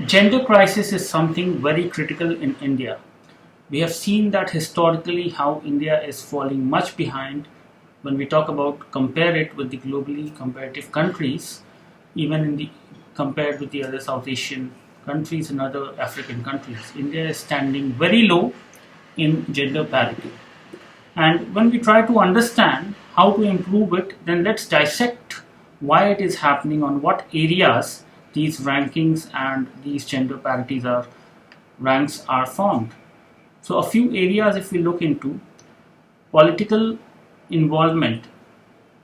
Gender crisis is something very critical in India. We have seen that historically how India is falling much behind when we talk about compare it with the globally comparative countries, even in the compared with the other South Asian countries and other African countries. India is standing very low in gender parity. And when we try to understand how to improve it, then let's dissect why it is happening, on what areas these rankings and these gender parities are ranks are formed. So a few areas, if we look into political involvement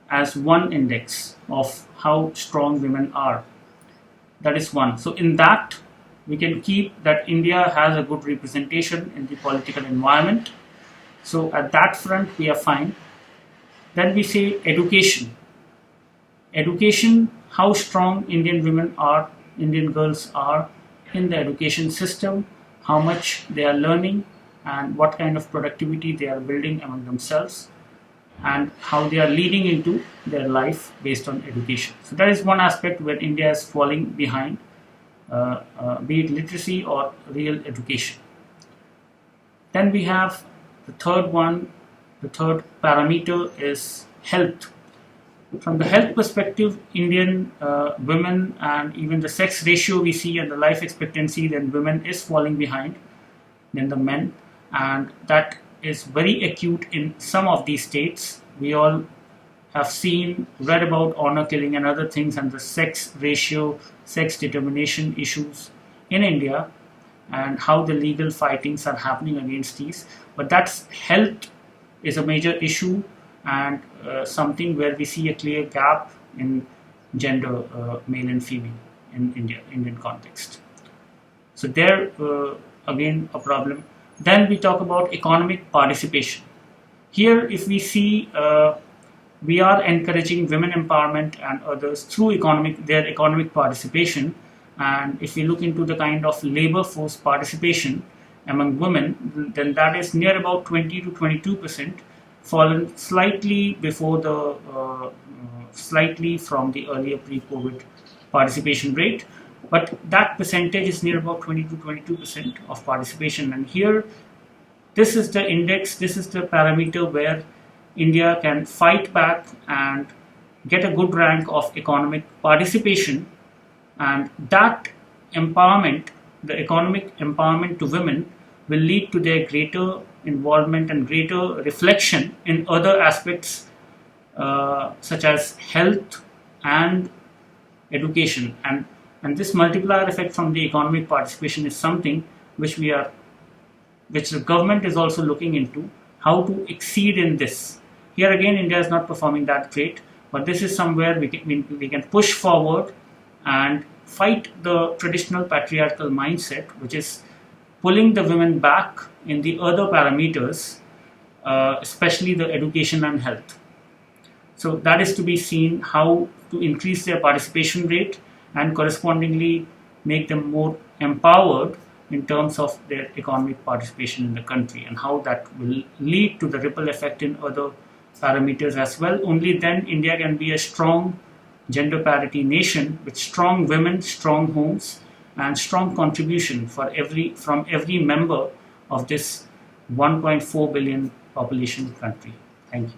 as one index of how strong women are, that is one. So in that we can keep that India has a good representation in the political environment. So at that front we are fine. Then we say education. Education, how strong Indian women are, Indian girls are in the education system, how much they are learning and what kind of productivity they are building among themselves, and how they are leading into their life based on education. So that is one aspect where India is falling behind, be it literacy or real education. Then we have the third one, the third parameter is health. From the health perspective, Indian women and even the sex ratio we see and the life expectancy, then women is falling behind than the men, and that is very acute in some of these states. We all have seen, read about honor killing and other things and the sex ratio, sex determination issues in India and how the legal fightings are happening against these. But that's health is a major issue and something where we see a clear gap in gender, male and female in Indian context. So there again a problem. Then we talk about economic participation. Here if we see we are encouraging women empowerment and others through their economic participation, and if we look into the kind of labor force participation among women, then that is near about 20 to 22%, fallen slightly before the slightly from the earlier pre-COVID participation rate, but that percentage is near about 20 to 22% of participation. And here, this is the index, this is the parameter where India can fight back and get a good rank of economic participation, and that empowerment, the economic empowerment to women, will lead to their greater involvement and greater reflection in other aspects such as health and education, and this multiplier effect from the economic participation is something which the government is also looking into how to exceed in this. Here again India is not performing that great, but this is somewhere we can push forward and fight the traditional patriarchal mindset, which is pulling the women back in the other parameters, especially the education and health. So that is to be seen, how to increase their participation rate and correspondingly make them more empowered in terms of their economic participation in the country, and how that will lead to the ripple effect in other parameters as well. Only then India can be a strong gender parity nation with strong women, strong homes, and strong contribution from every member of this 1.4 billion population country. Thank you.